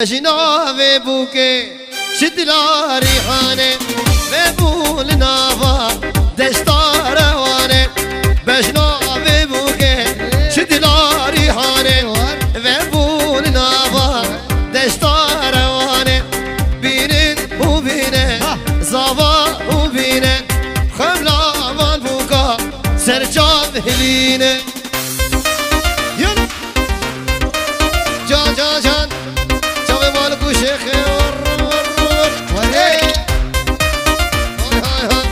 جناوي بوكي شدلا ريحاني ببول نافا دشتا رواني بجناوي بوكي شدلا ريحاني ببول نافا دشتا رواني بينن وبينن زافا وبينن خملا والبوكا سرجاب هليني جان جان جان جاوي مالكو شيخي وري هاي هاي هاي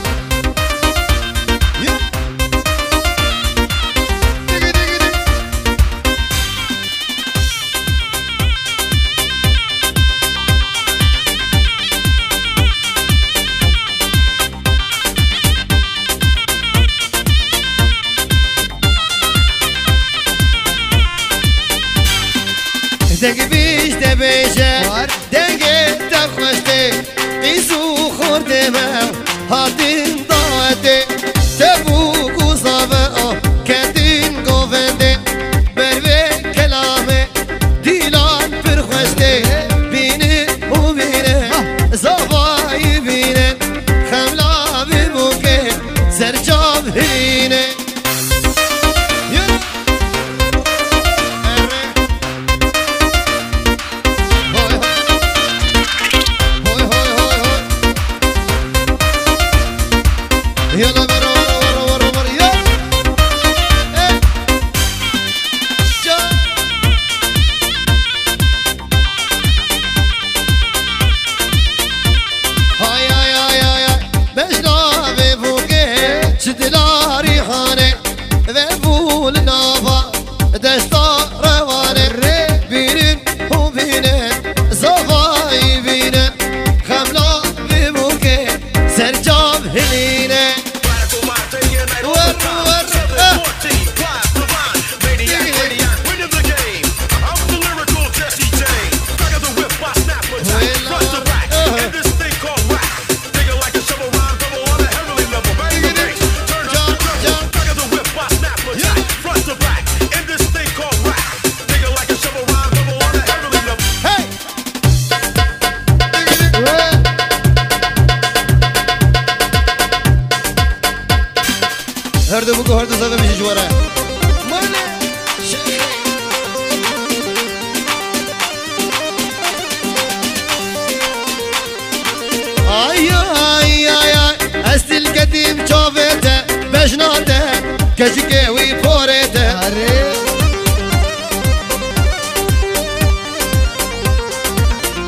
ديجي ديجي ديجي دنگ بیش دبیشه دنگ تخوشته ایسو خورده من هاتین داده تبو گوزاوه کندین گوونده بروه کلامه دیلان پرخوشته بینه و بینه زاوایی بینه خملا ببوکه سرجاب هینه يلا برا ورا ورا ورا يلا هاي هاي هاي هاي بجنا بفوقه شدلا ريحانه بفول نافا دشتا روانه بيرن وبينن زفاي بينن خملا بفوقه سرجاب هلينه هردو بكو هردو زبا مشي جوارا مانا اي اي اي است القديم شوفته بجناته كجكوي فورته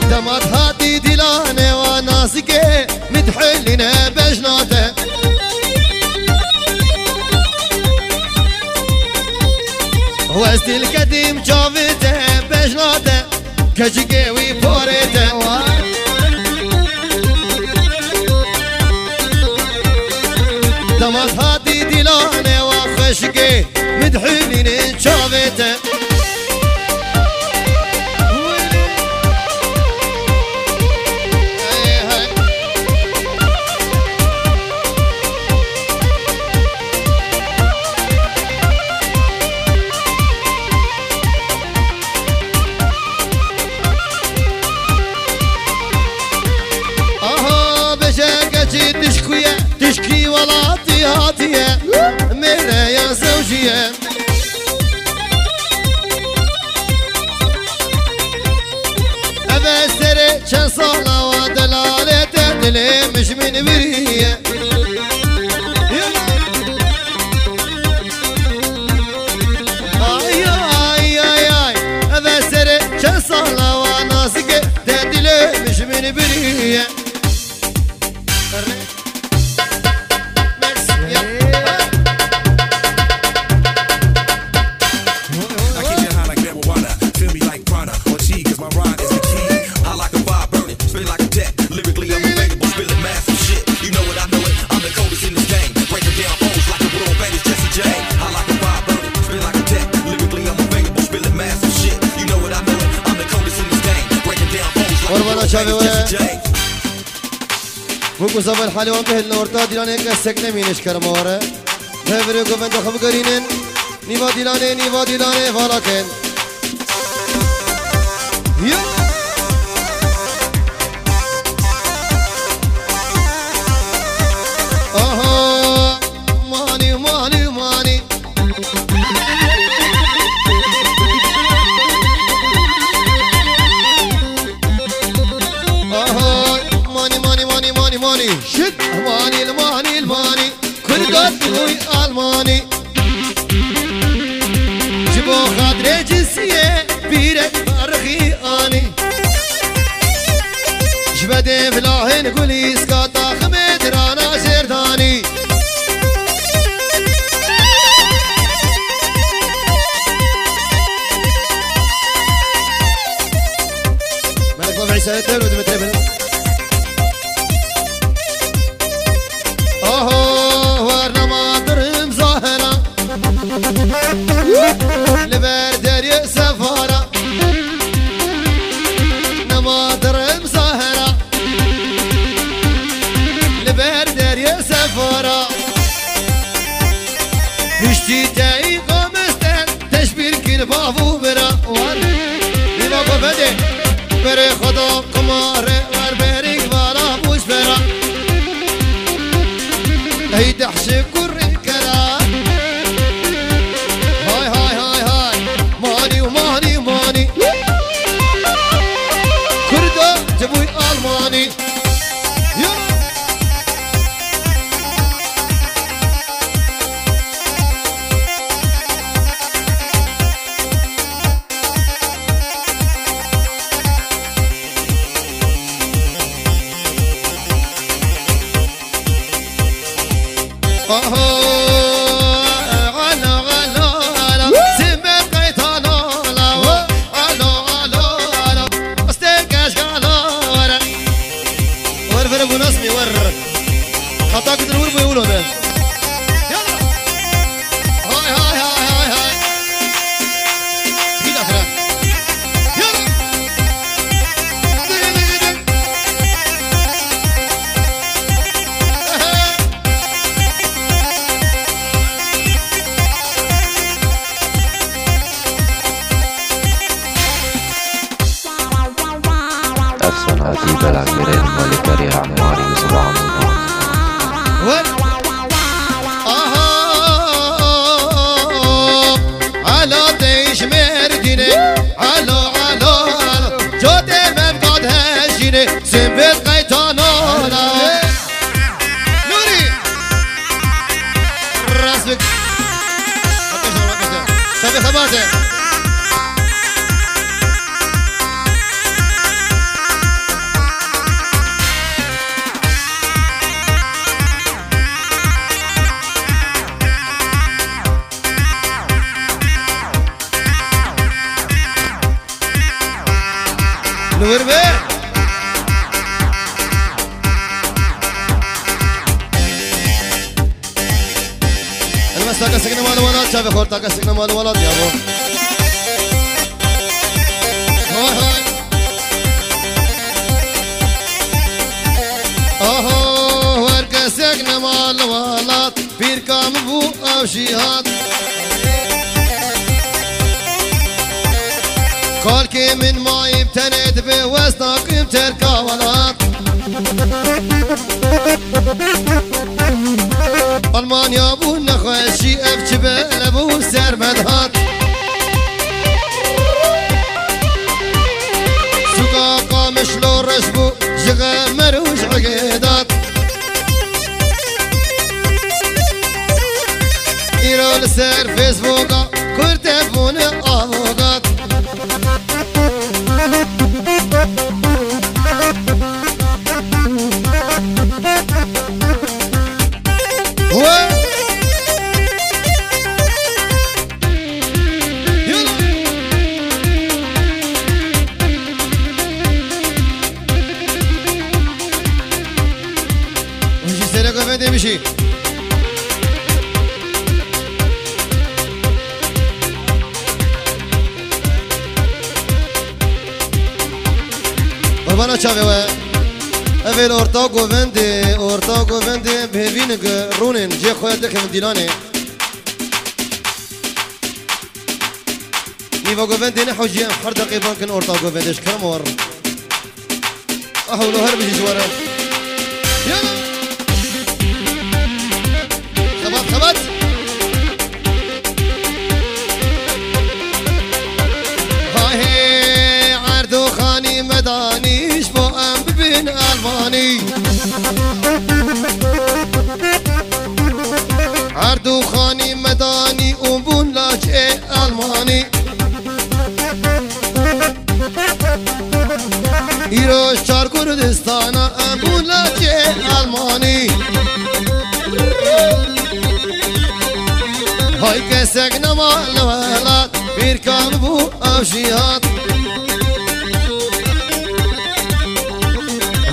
دمات هاتي دلانه وناسكه متحلنا بجناته وست القديم شافته بجناته كجكوي فورته دمت هاتي دلانه وخشكي مدحولين شافته تشكي ولاتي هاتيه ميرا يا زوجيه أبسري شن صالة ودلالته دلي مش من بريه آي آي آي آي أبسري شن صالة وناسكه دلي مش من بريه بوكو صبر حالي وان به النورتا ديلان هيك سكنه مينش كرموره هفريو كوفنتو خبقرينن نيفا ديلانه ولكن الماني شد الماني الماني الماني كل دوت بوي الماني جبو خاطر جنسية بيرك تاريخي اني جبدي فلاهن قولي سكاتا خمد رانا زرداني مالك بابا عيسى تبل ودم تبل اوهو ورنا ما درم ظاهرة لبردر سفارة نما درم ظاهرة لبردر سفارة بشتي تاي قمستن تشبير كل بابو برا لما قفدي بري خدا قمار ور بريك ورا بوش برا هي تحشي كوري كرا هاي هاي هاي هاي ماني وماني وماني كردا جبوي الماني خطاك تدور بيقولوا ده يلا هاي هاي هاي هاي هاي كده كده يلا الصناديق العميرين مالكاري عماري وسبع على تيش مرديني على جودي مبقاد هجيني سنبت قيتانونا نوري راسك سبي خباتي نور بيه انا مساك سكنة مال ولاد شافي خورتاك سكنة مال ولاد يا ابو هاي هاي اوهو ورقة سكنة مال ولاد بير كام بو او شيهات كالكي من ماي بتنت بوسطك بتركا ولات ألمانيا بو نخوشي افجبال بو سرمدهات سوقا قامش لو رشبو جغا مروش عقيدات إيرو لسر فيسبوكا كورتفون آوغات هو وجي سيرك وفين تمشي بابانا چاوه اول اورتا گوونده بهوینگ رونن جه خواه دکم دیلانه نیوا گوونده نحو جیم هر دقیقان کن اورتا گووندش کرم ور احولو هر بجی جواره یالا خبات هاي عردو خاني مدانيش بو ام ببين الماني ایروش چار کردستانا امبولا چه آلمانی های کسک نمال ولاد بیرکان بو افشیات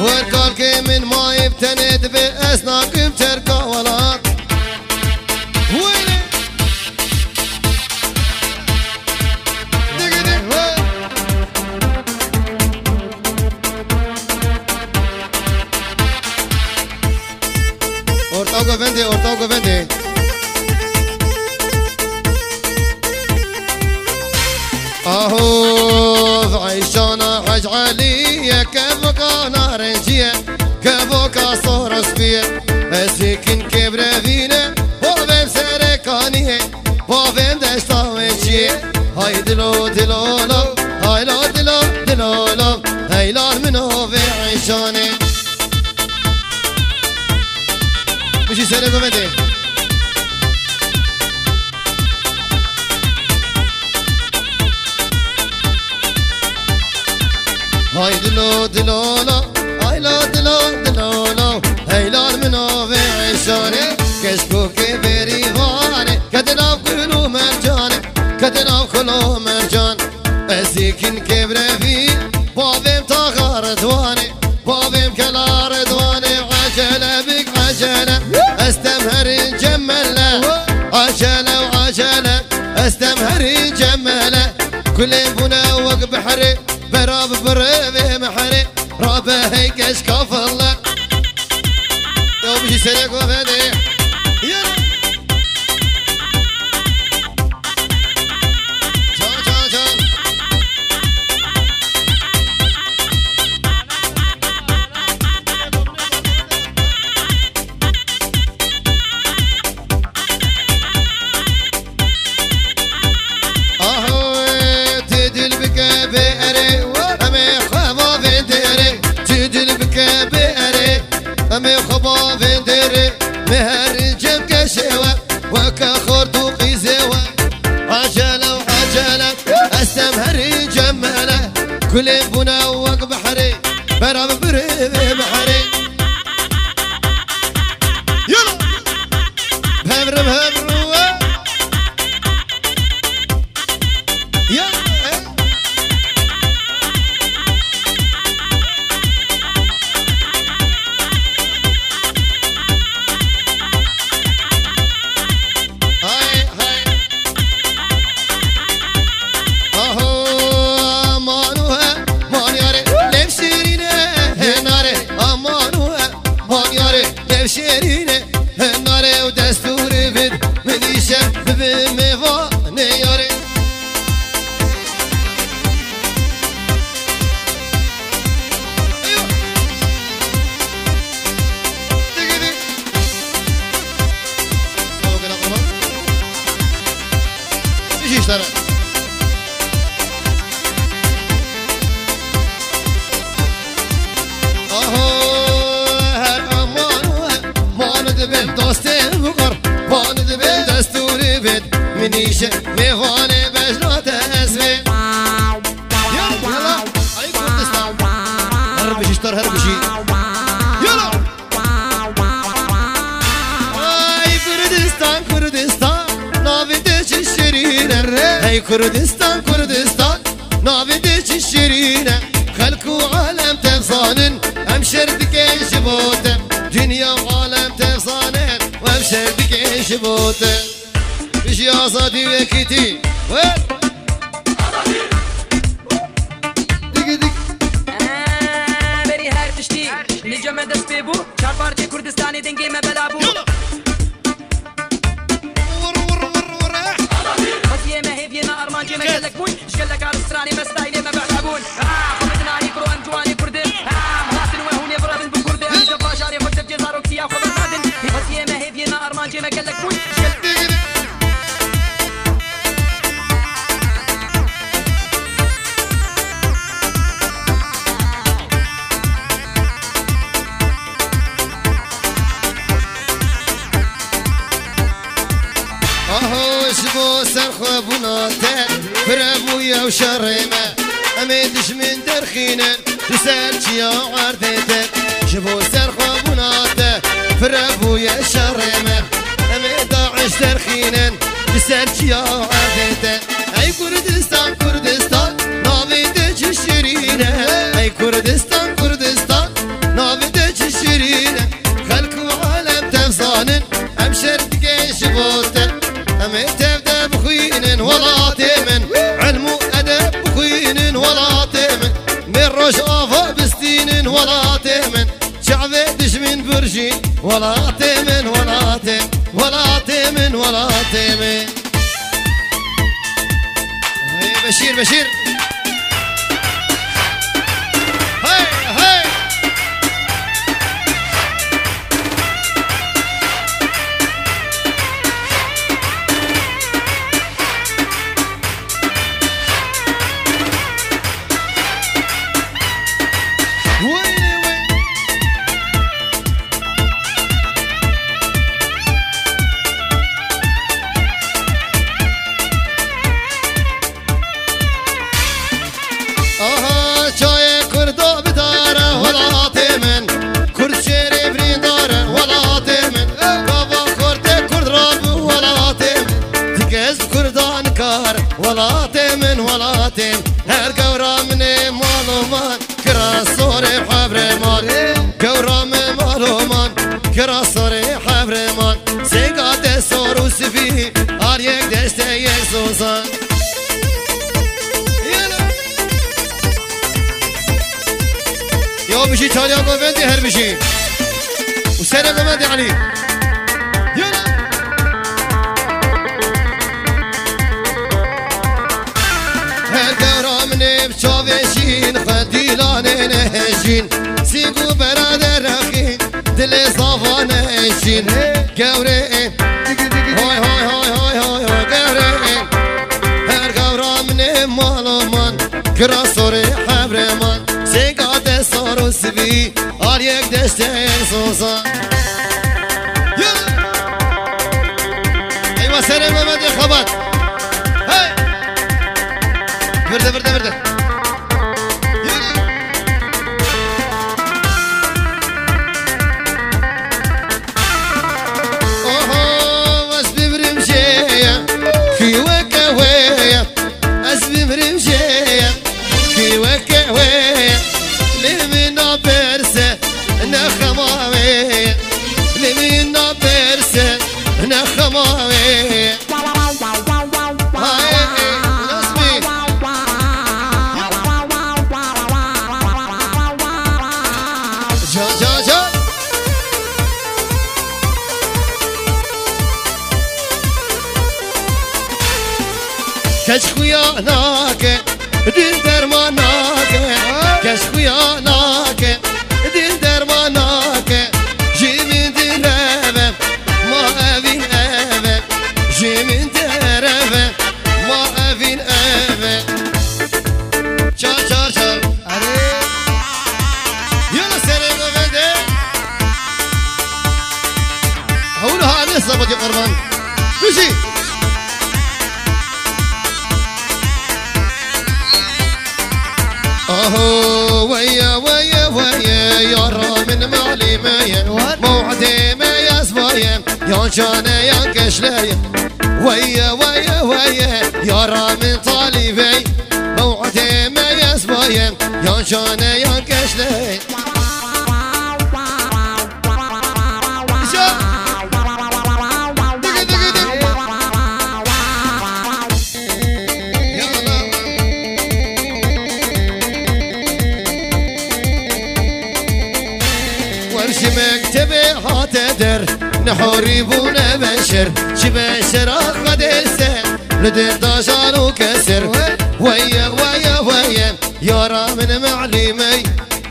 ورکال که من مای بتند به اسناکم چرکا ولاد ortaogo vende اهو عيشانا حج عليا كيفك نارنجية كيفك صور سبية اسيكن كبرة فينا وبهم سركانية وبهم دشتا وشية هاي دلو دلو لو هاي لا دلو دلو لو هاي لا منو في عيشاني مشي سرقو مدي هاي دلو دلو لو هاي لا دلو دلو لو هاي لا منو في عيشاني كشكو كبيري فاني كدنا كلو مرجاني كدنا كلو مرجان اسيكن كبرة في بابم تاخر دواني بابم كلار دواني عجلة بك عجلة استمهر جملة عجلة وعجلة استمهر جملة كل بنا وق بحري براب بربي محري رابه هيك اشكاف الله يوم يجي سلك وفدي امي خبا فندري مهر جم كشوا وكخور دوقي زوا عجله وعجله استمهر جمله كل بنا وق بحري براب بري بحري يلا بهبر بهبر يلا شيرينه هناري ودستوري بد من يشم بميفاني ياري يجيش ترى بن دوستي بقر واند بن دستوري بد منيشه ميواني بجرات اسمي يلا اي كردستان هربشي اشتر هربشي يلا اي كردستان كردستان نافدش الشرينه اي كردستان كردستان نافدش الشرينه خلقوا عالم تفصانن امشردك ايش بوته دنيا وعالم تفصانن وامشردك ايش بوته بشي اصادي وكتي بري هار تشتي نجم دست بيبو شار بارتي كردستاني دنگي ما بلابو بس يا ما هيفينا ارمانجي ما قالك بوي شكلك على السراني بس دايلي ما بعتبون خبتنا يكرو انجواني كردن مواطن وهوني برادن بكردن جفا شاري فتب جزارو كتيا خبر نادن بس يا ما هيفينا ارمانجي ما قالك بوي شبو سرخو بناته برابويا وشريمه اميدش من درخينا سرچیا عردته جبو سر خوابوناته فربوی شرمه امی داعش ترخینن سرچیا عردته ای کردستان کردستان ناویده چه شیرینه ای کردستان کردستان ناویده چه شیرینه خلق و عالم تفزانن ام شرطگه شبوته امی تفده بخوینن ولاتي من علم وأدب بخوين ولاتي من روش آفا بستين ولاتي من شعبي دش من برشين ولاتي من ولاتي من بشير بشير هاي هاي ولاتي هر قورا مني مالومان كراسوري حبرمان قورا من مالومان كراسوري حبرمان سيقات سورو سفي آريك دشتي يسوسان يو بشي تاليا قوفندي هر بشي وسلام قوفندي علي شاوشين خديلاني نهشين سيقو برادر رخين دل صافا نهشين قوري هاي هاي هاي هاي هاي قوري هر قورا من مالومان كراسوري حبرمان سيقات صارو سبي آريك دشتين صوصا ايوه سلام ممد خبط هاي برده برده برده كشخويا ناكي دين درماناكي كشخويا ناكي دين درماناكي جي من درابة ما أبين أبا جي من درابة ما أبين أبا شار شار شار يلا سلام غدا هقولها عليه الصبت يا قربان مشي ويا ويا ويا يا رامن معلمي موعدي ما يسوايا يا شانا يا كشلايا ويا ويا ويا يا رامن طالبي موعدي ما يسوايا يا شانا يا كشلايا تدر نحوري بونا بشر شبشر أخذ السن لدر داشان وكسر ويا ويا ويا يا رامن معلمي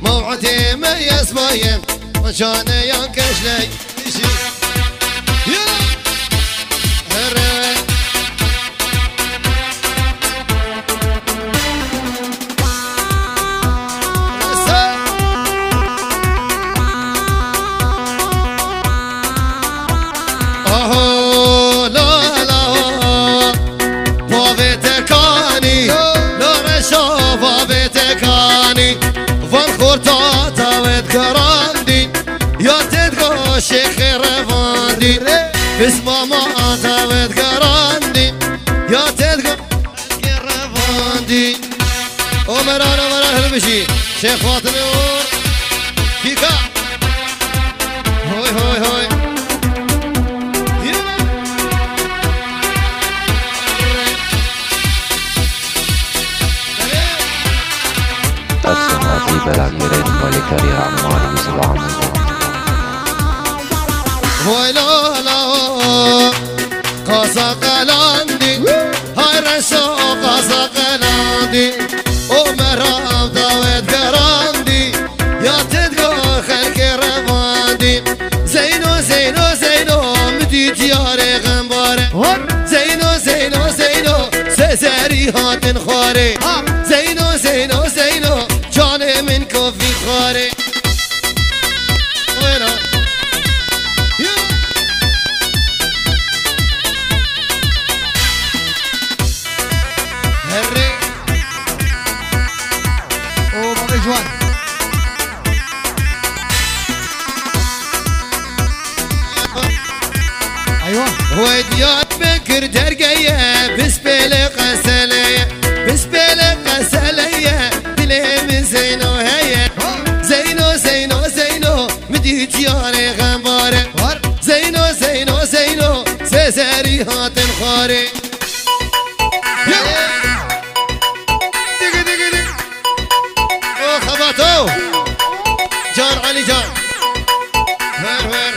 موعدي ما يسمايم عشان ينكش لي وان خورتا تاوت كراندي يا تدغو شيخ رفاندي اسمه ما تاوت كراندي يا تدغو شيخ رفاندي ومران هلمشي شيخ فاطمي اور كيكا هوي هوي هوي السنة في بلاغيرين ولكري عمار يوسف عمار هوي لا لا قاسا قلاندي هاي رشو قاسا قلاندي ومرام داوت قراندي يا تدقو خلق رفاندي زينو زينو زينو مديت ياري غنباري زينو زينو زينو سيزاري هاتن خاري زينو زينو زينو جاني من كوفي خاري وينو هري او بابا جوان ايوه هو ديات بكر درقية بسبيل قسلية بسبيل قسلية دلي من زينو هي زينو زينو زينو مديت ياري غنباري زينو زينو زينو سيزاري هاتن خاري دقي دقي دقي او خباتو جان علي جان وين وين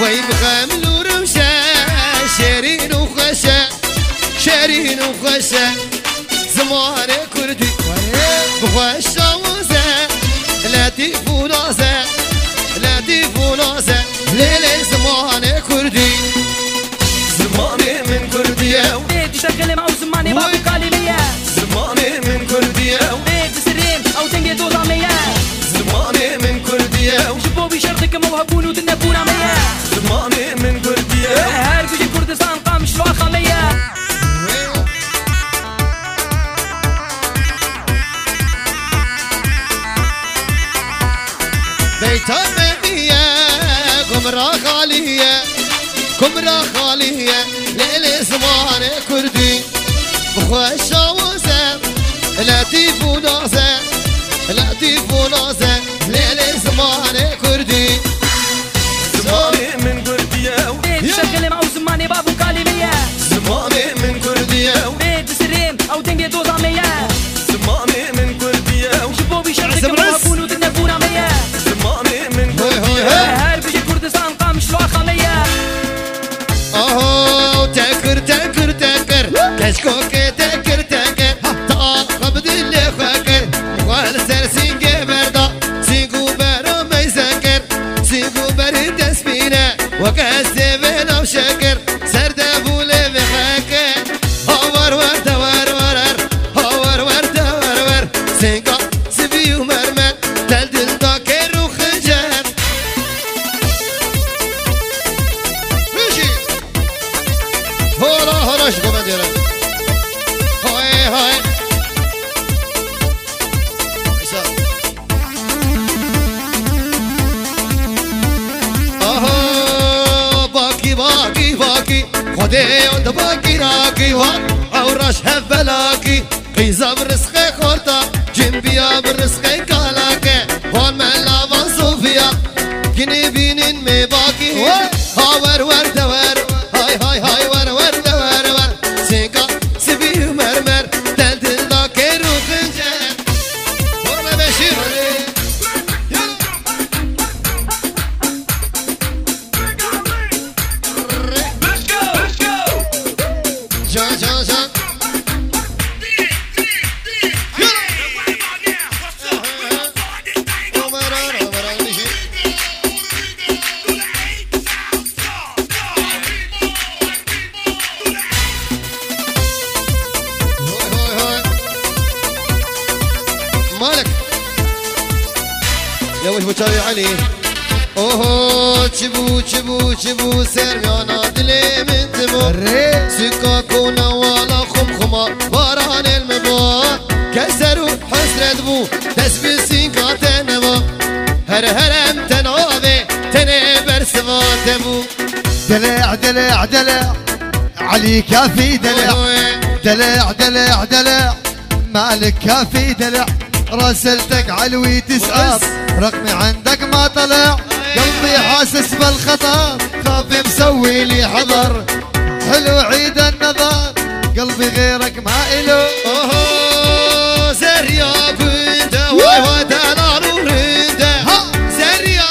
وين بخامل ورمشة شيرين وخشة شيرين وخشة زمان كردي بخشة وزة لطيف ونازة لطيف ونازة ليلة زمان كردي زماني من كردية بيت شغل معو زماني بابو كاليمية زماني من كردية بيت بسرين او تنجي دوضامية زماني من كردية شبو بشرطك موهبون ودنبون عمية زماني من كردية هرقجي كردستان قام شلوع خامية بيتها مهدية قمرة خالية قمرة خالية ليلة زمان كردي بخوشة وزة لطيف ونازة لطيف ونازة ليلة زمان كردي زماني من كردية بيت شغل معو زماني بابو كاليمية زماني من كردية بيت بسرين او تنجي دوضامية زماني من كردية شبو بشرطك موهبون ودنبون عمية زماني من كردية هرقجي كردستان قام شلوع خامية اهو تكر تكر تكر كشكوك تكر تكر تاخذ اللي فكر والسر سينجي بردا سينجو برا ما يسكر سينجو برد تسبينه وكسبنا وشكر سرد ابو لي بحكر هور ورد ور ورر هور ورد ور ور سينجا سبي ومرمر تلدل داكر وخنجر ماشي هورا هورا شكو بديرة هاي هاي اهو باقي باقي باقي خدي عند باقي راقي وان اورش هبلاقي قيزة برزقي خورتا جنبيا برزقي كالاكي هون ملا وان صوفيا كني بينين مي باقي هاور ورد ور هاي هاي هاي ور ورد ور ور سيكا سبي مرمر تلتل داكي روخنجر هون بشير جان جان جان مالك يا وش بتسوي علي اوه چبو سريانا دلي من تبو سكا كونا ولا خمخما باران المبا كسروا حسرت بو تسبي سينكا تنبا هرم تنعابي تنبر سوات بو دلع دلع دلع علي كافي دلع دلع دلع دلع مالك كافي دلع راسلتك علوي تسعر رقمي عندك ما طلع قلبي حاسس بالخطر خافي مسوي لي حذر حلو عيد النظر قلبي غيرك ما إله اوه زريا كنت واي دلال ورنده زريا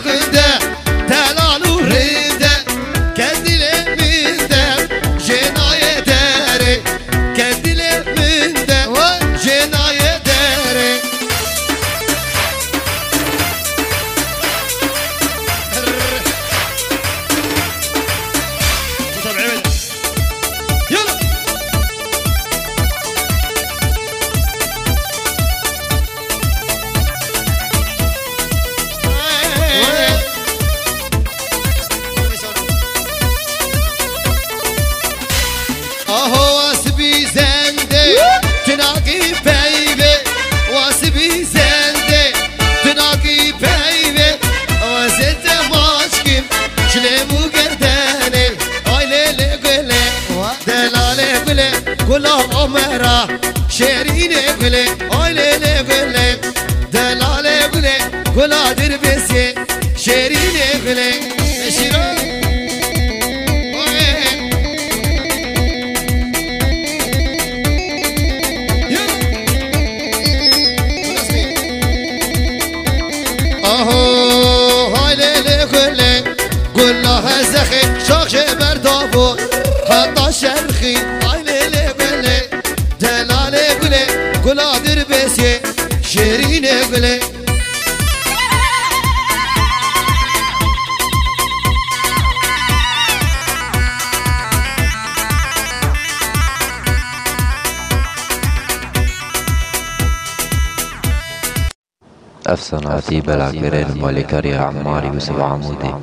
كنت دلال ورنده كدلي من ده جناية داري كدلي من ده جناية داري يلا اهو واسبي زندي تناقي بيبي واسبي زندي تناقي بيبي وزت ماشكم شلمو قرداني اي ليلي قلي دلالي قلي كلها عمرها شيريني قلي اي ليلي قلي دلالي قلي كلها دربسي شيريني قلي شيريني اهو هاي ليلي كلي قول لها زخي شاخشي بردافو حتى شرخي هاي ليلي كلي دلالي كلي كلها دربسي شيريني كلي أفسنا في بلا كرين مالكاري عماري وسبع عمودي